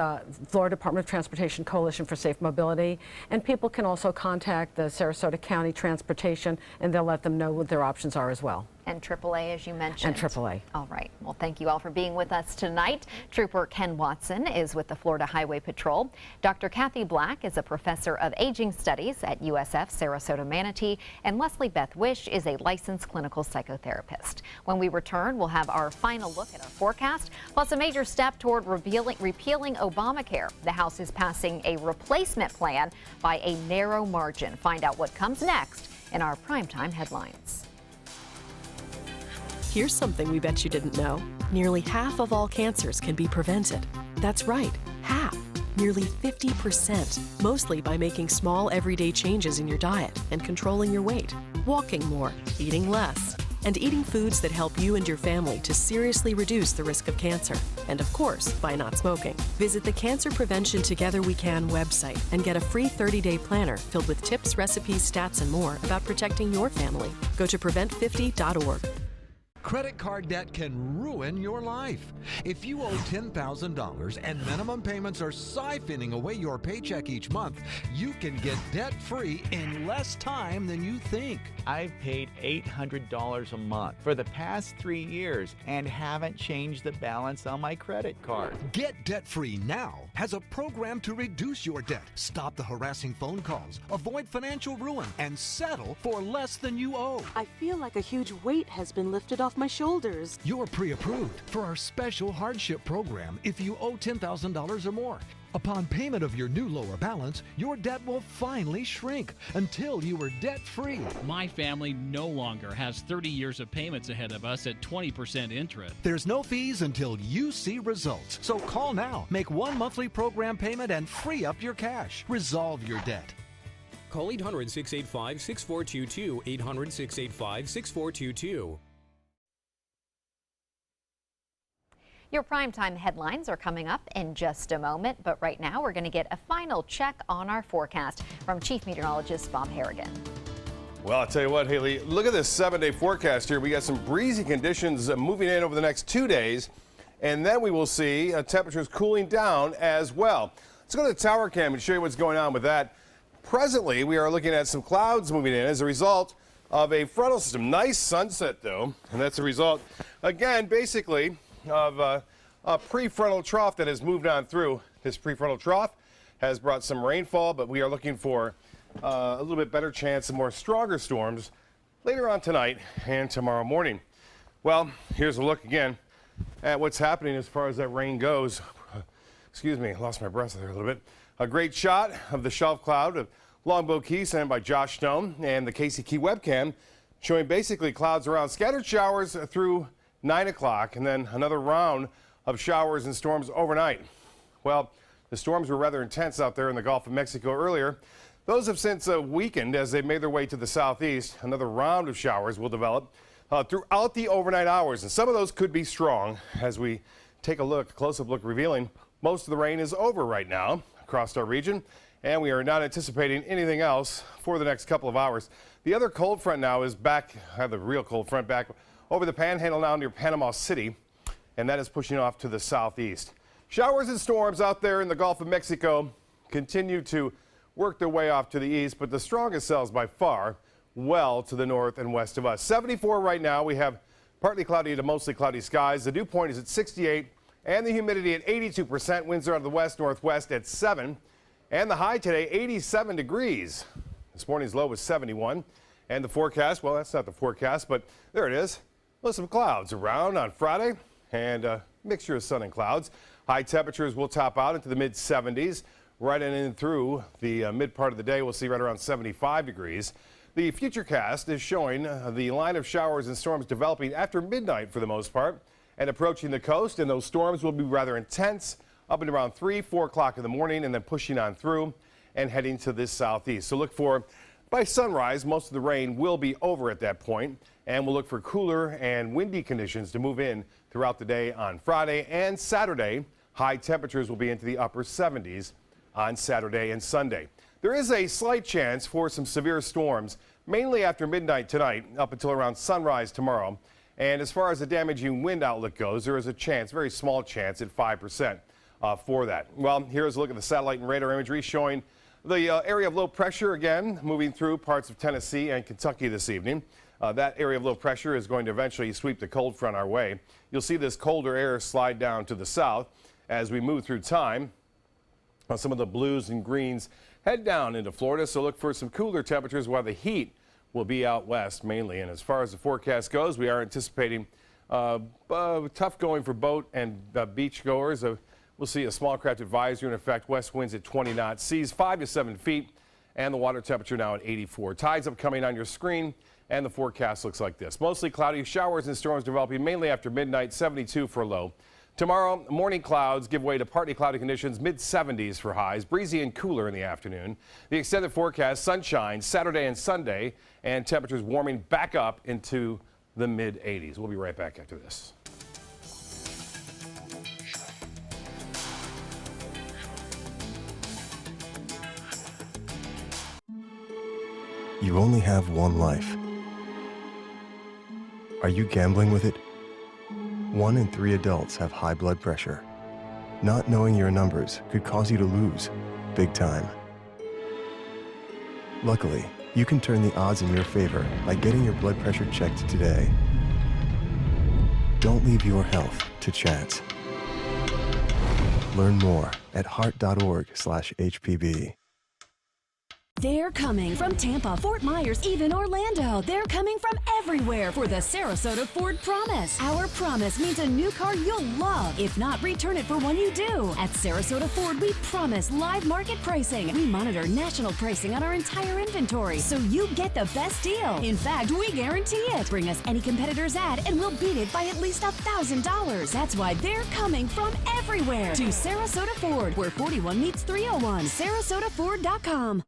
Florida Department of Transportation Coalition for Safe Mobility. And people can also contact the Sarasota County Transportation, and they'll let them know what their options are as well. And AAA, as you mentioned. And AAA. All right. Well, thank you all for being with us tonight. Trooper Ken Watson is with the Florida Highway Patrol. Dr. Kathy Black is a professor of aging studies at USF Sarasota Manatee. And Leslie Beth Wish is a licensed clinical psychotherapist. When we return, we'll have our final look at our forecast, plus a major step toward repealing Obamacare. The House is passing a replacement plan by a narrow margin. Find out what comes next in our primetime headlines. Here's something we bet you didn't know. Nearly half of all cancers can be prevented. That's right, half. Nearly 50%, mostly by making small everyday changes in your diet and controlling your weight, walking more, eating less, and eating foods that help you and your family to seriously reduce the risk of cancer. And of course, by not smoking. Visit the Cancer Prevention Together We Can website and get a free 30-day planner filled with tips, recipes, stats, and more about protecting your family. Go to prevent50.org. Credit card debt can ruin your life. If you owe $10,000 and minimum payments are siphoning away your paycheck each month, you can get debt-free in less time than you think. I've paid $800 a month for the past 3 years and haven't changed the balance on my credit card. Get debt-free now has a program to reduce your debt, stop the harassing phone calls, avoid financial ruin, and settle for less than you owe. I feel like a huge weight has been lifted off my shoulders. You're pre-approved for our special hardship program if you owe $10,000 or more. Upon payment of your new lower balance, your debt will finally shrink until you are debt-free. My family no longer has 30 years of payments ahead of us at 20% interest. There's no fees until you see results. So call now, make one monthly program payment, and free up your cash. Resolve your debt. Call 800-685-6422, 800-685-6422. Your primetime headlines are coming up in just a moment, but right now we're going to get a final check on our forecast from Chief Meteorologist Bob Harrigan. Well, I'll tell you what, Haley, look at this 7-day forecast here. We got some breezy conditions moving in over the next 2 days, and then we will see temperatures cooling down as well. Let's go to the tower cam and show you what's going on with that. Presently, we are looking at some clouds moving in as a result of a frontal system. Nice sunset, though, and that's a result, again, basically, of a prefrontal trough that has moved on through. This prefrontal trough has brought some rainfall, but we are looking for a little bit better chance of more stronger storms later on tonight and tomorrow morning. Well, here's a look again at what's happening as far as that rain goes. Excuse me, I lost my breath there a little bit. A great shot of the shelf cloud of Longbow Key sent by Josh Stone and the Casey Key webcam showing basically clouds around, scattered showers through 9 o'clock, and then another round of showers and storms overnight. Well, the storms were rather intense out there in the Gulf of Mexico earlier. Those have since weakened as they made their way to the southeast. Another round of showers will develop throughout the overnight hours, and some of those could be strong. As we take a look, close-up look revealing most of the rain is over right now across our region, and we are not anticipating anything else for the next couple of hours. The other cold front now is back, the real cold front back over the Panhandle now near Panama City, and that is pushing off to the southeast. Showers and storms out there in the Gulf of Mexico continue to work their way off to the east, but the strongest cells by far well to the north and west of us. 74 right now. We have partly cloudy to mostly cloudy skies. The dew point is at 68 and the humidity at 82%. Winds are out of the west northwest at 7, and the high today 87 degrees. This morning's low was 71, and the forecast, well, that's not the forecast, but there it is. Well, some clouds around on Friday and a mixture of sun and clouds. High temperatures will top out into the mid 70s. Right in through the mid part of the day, we'll see right around 75 degrees. The futurecast is showing the line of showers and storms developing after midnight for the most part and approaching the coast, and those storms will be rather intense up and around 3, 4 o'clock in the morning and then pushing on through and heading to this southeast. So look for, by sunrise, most of the rain will be over at that point, and we'll look for cooler and windy conditions to move in throughout the day on Friday and Saturday. High temperatures will be into the upper 70s on Saturday and Sunday. There is a slight chance for some severe storms, mainly after midnight tonight up until around sunrise tomorrow. And as far as the damaging wind outlook goes, there is a chance, very small chance at 5% for that. Well, here's a look at the satellite and radar imagery showing the area of low pressure again moving through parts of Tennessee and Kentucky this evening. That area of low pressure is going to eventually sweep the cold front our way. You'll see this colder air slide down to the south as we move through time. Some of the blues and greens head down into Florida, so look for some cooler temperatures while the heat will be out west mainly. And as far as the forecast goes, we are anticipating tough going for boat and beach goers. We'll see a small craft advisory in effect, west winds at 20 knots, seas 5 to 7 feet, and the water temperature now at 84. Tides upcoming on your screen, and the forecast looks like this. Mostly cloudy, showers and storms developing mainly after midnight, 72 for a low. Tomorrow, morning clouds give way to partly cloudy conditions, mid-70s for highs, breezy and cooler in the afternoon. The extended forecast, sunshine Saturday and Sunday, and temperatures warming back up into the mid-80s. We'll be right back after this. You only have one life. Are you gambling with it? 1 in 3 adults have high blood pressure. Not knowing your numbers could cause you to lose, big time. Luckily, you can turn the odds in your favor by getting your blood pressure checked today. Don't leave your health to chance. Learn more at heart.org/HPB. They're coming from Tampa, Fort Myers, even Orlando. They're coming from everywhere for the Sarasota Ford Promise. Our promise means a new car you'll love. If not, return it for one you do. At Sarasota Ford, we promise live market pricing. We monitor national pricing on our entire inventory, so you get the best deal. In fact, we guarantee it. Bring us any competitor's ad, and we'll beat it by at least $1,000. That's why they're coming from everywhere to Sarasota Ford, where 41 meets 301. SarasotaFord.com.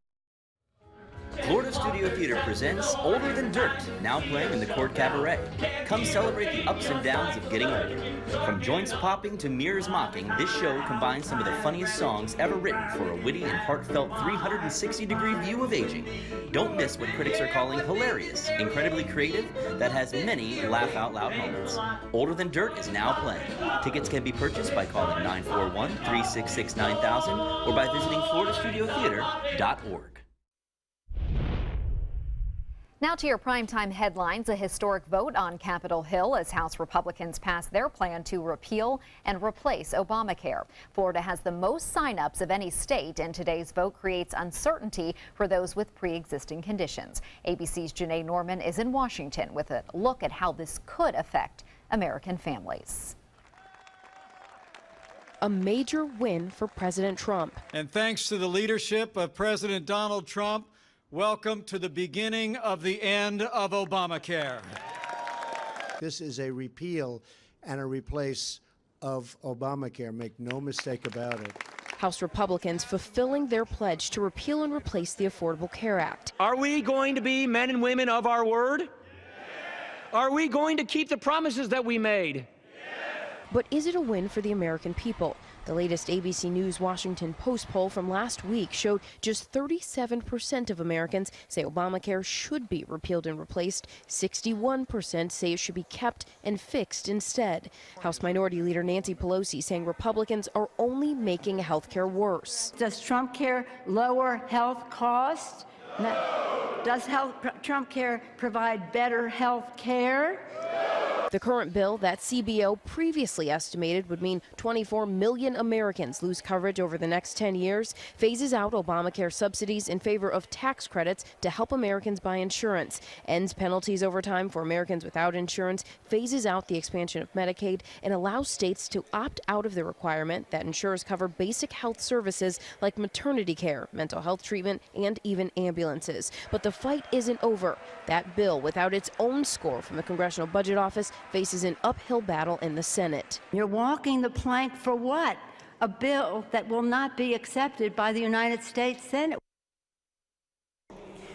Florida Studio Theater presents Older Than Dirt, now playing in the Court Cabaret. Come celebrate the ups and downs of getting older. From joints popping to mirrors mocking, this show combines some of the funniest songs ever written for a witty and heartfelt 360-degree view of aging. Don't miss what critics are calling hilarious, incredibly creative, that has many laugh-out-loud moments. Older Than Dirt is now playing. Tickets can be purchased by calling 941-366-9000 or by visiting floridastudiotheater.org. Now to your primetime headlines. A historic vote on Capitol Hill as House Republicans pass their plan to repeal and replace Obamacare. Florida has the most signups of any state, and today's vote creates uncertainty for those with pre-existing conditions. ABC's Janae Norman is in Washington with a look at how this could affect American families. A major win for President Trump. And thanks to the leadership of President Donald Trump, welcome to the beginning of the end of Obamacare. This is a repeal and a replace of Obamacare. Make no mistake about it. House Republicans fulfilling their pledge to repeal and replace the Affordable Care Act. Are we going to be men and women of our word? Yes. Are we going to keep the promises that we made? Yes. But is it a win for the American people? The latest ABC News Washington Post poll from last week showed just 37% of Americans say Obamacare should be repealed and replaced. 61% say it should be kept and fixed instead. House Minority Leader Nancy Pelosi saying Republicans are only making health care worse. Does Trump care lower health costs? No. Does Trump care provide better health care? The current bill that CBO previously estimated would mean 24 million Americans lose coverage over the next 10 years, phases out Obamacare subsidies in favor of tax credits to help Americans buy insurance, ends penalties over time for Americans without insurance, phases out the expansion of Medicaid, and allows states to opt out of the requirement that insurers cover basic health services like maternity care, mental health treatment, and even ambulances. But the fight isn't over. That bill, without its own score from the Congressional Budget Office, faces an uphill battle in the Senate. You're walking the plank for what? A bill that will not be accepted by the United States Senate.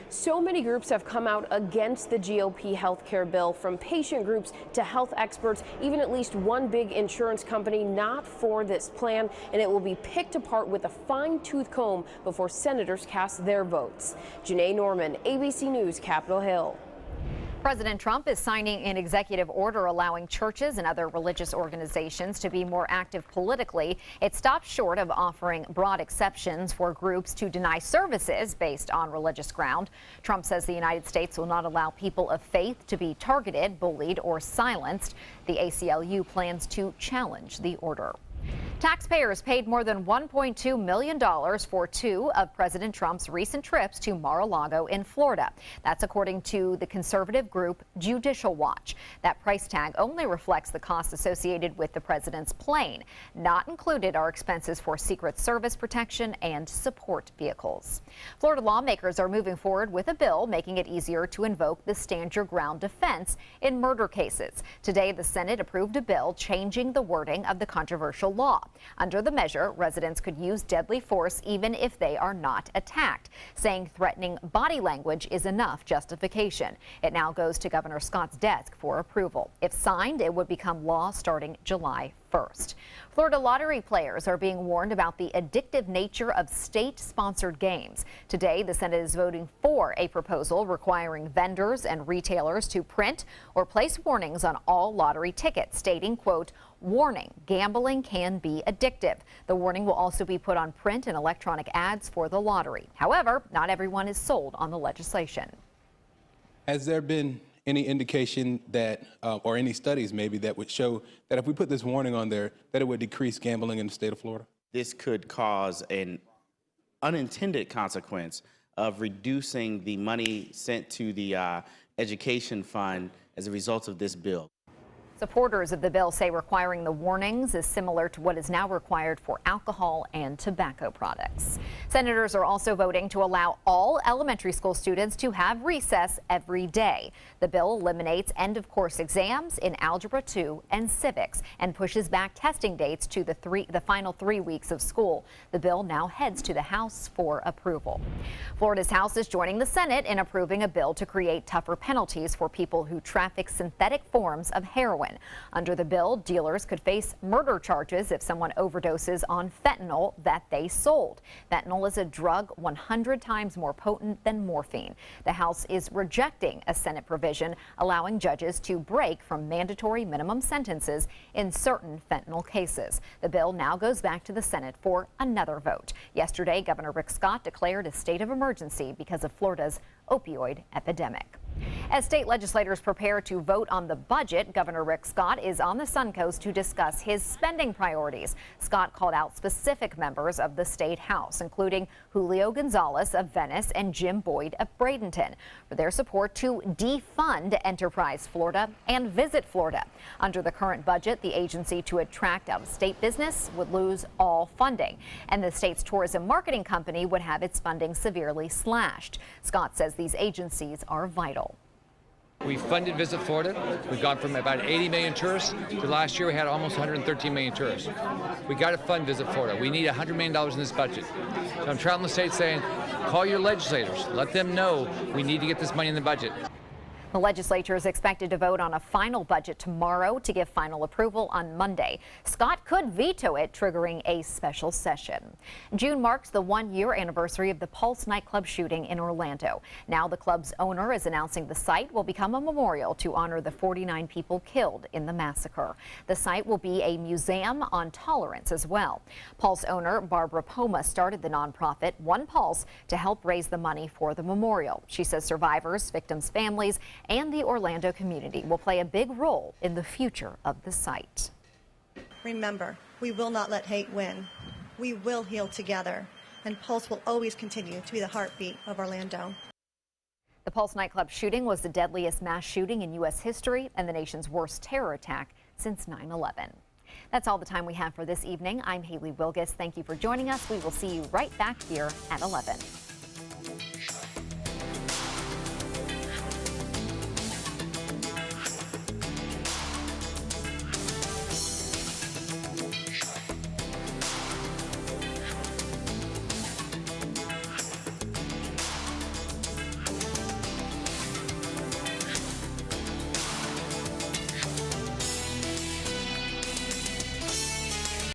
So many groups have come out against the GOP health care bill, from patient groups to health experts, even at least one big insurance company not for this plan, and it will be picked apart with a fine-tooth comb before senators cast their votes. Janae Norman, ABC News, Capitol Hill. President Trump is signing an executive order allowing churches and other religious organizations to be more active politically. It stops short of offering broad exceptions for groups to deny services based on religious ground. Trump says the United States will not allow people of faith to be targeted, bullied, or silenced. The ACLU plans to challenge the order. Taxpayers paid more than $1.2 million for two of President Trump's recent trips to Mar-a-Lago in Florida. That's according to the conservative group Judicial Watch. That price tag only reflects the costs associated with the president's plane. Not included are expenses for Secret Service protection and support vehicles. Florida lawmakers are moving forward with a bill making it easier to invoke the stand your ground defense in murder cases. Today, the Senate approved a bill changing the wording of the controversial law. Under the measure, residents could use deadly force even if they are not attacked, saying threatening body language is enough justification. It now goes to Governor Scott's desk for approval. If signed, it would become law starting July 1st. Florida lottery players are being warned about the addictive nature of state-sponsored games. Today, the Senate is voting for a proposal requiring vendors and retailers to print or place warnings on all lottery tickets, stating, quote, "Warning, gambling can be addictive." The warning will also be put on print and electronic ads for the lottery. However, not everyone is sold on the legislation. Has there been any indication that, or any studies maybe, that would show that if we put this warning on there, that it would decrease gambling in the state of Florida? This could cause an unintended consequence of reducing the money sent to the education fund as a result of this bill. Supporters of the bill say requiring the warnings is similar to what is now required for alcohol and tobacco products. Senators are also voting to allow all elementary school students to have recess every day. The bill eliminates end-of-course exams in Algebra 2 and Civics and pushes back testing dates to the final 3 weeks of school. The bill now heads to the House for approval. Florida's House is joining the Senate in approving a bill to create tougher penalties for people who traffic synthetic forms of heroin. Under the bill, dealers could face murder charges if someone overdoses on fentanyl that they sold. Fentanyl is a drug 100 times more potent than morphine. The House is rejecting a Senate provision allowing judges to break from mandatory minimum sentences in certain fentanyl cases. The bill now goes back to the Senate for another vote. Yesterday, Governor Rick Scott declared a state of emergency because of Florida's opioid epidemic. As state legislators prepare to vote on the budget, Governor Rick Scott is on the Suncoast to discuss his spending priorities. Scott called out specific members of the state house, including Julio Gonzalez of Venice and Jim Boyd of Bradenton, for their support to defund Enterprise Florida and Visit Florida. Under the current budget, the agency to attract out-of-state business would lose all funding, and the state's tourism marketing company would have its funding severely slashed. Scott says these agencies are vital. We funded Visit Florida. We've gone from about 80 million tourists to last year we had almost 113 million tourists. We got to fund Visit Florida. We need $100 million in this budget. So I'm traveling the state saying, call your legislators. Let them know we need to get this money in the budget. The legislature is expected to vote on a final budget tomorrow to give final approval on Monday. Scott could veto it, triggering a special session. June marks the 1-year anniversary of the Pulse nightclub shooting in Orlando. Now the club's owner is announcing the site will become a memorial to honor the 49 people killed in the massacre. The site will be a museum on tolerance as well. Pulse owner Barbara Poma started the nonprofit One Pulse to help raise the money for the memorial. She says survivors, victims' families, and the Orlando community will play a big role in the future of the site. Remember, we will not let hate win. We will heal together, and Pulse will always continue to be the heartbeat of Orlando. The Pulse nightclub shooting was the deadliest mass shooting in U.S. history and the nation's worst terror attack since 9/11. That's all the time we have for this evening. I'm Haley Wilgus. Thank you for joining us. We will see you right back here at 11.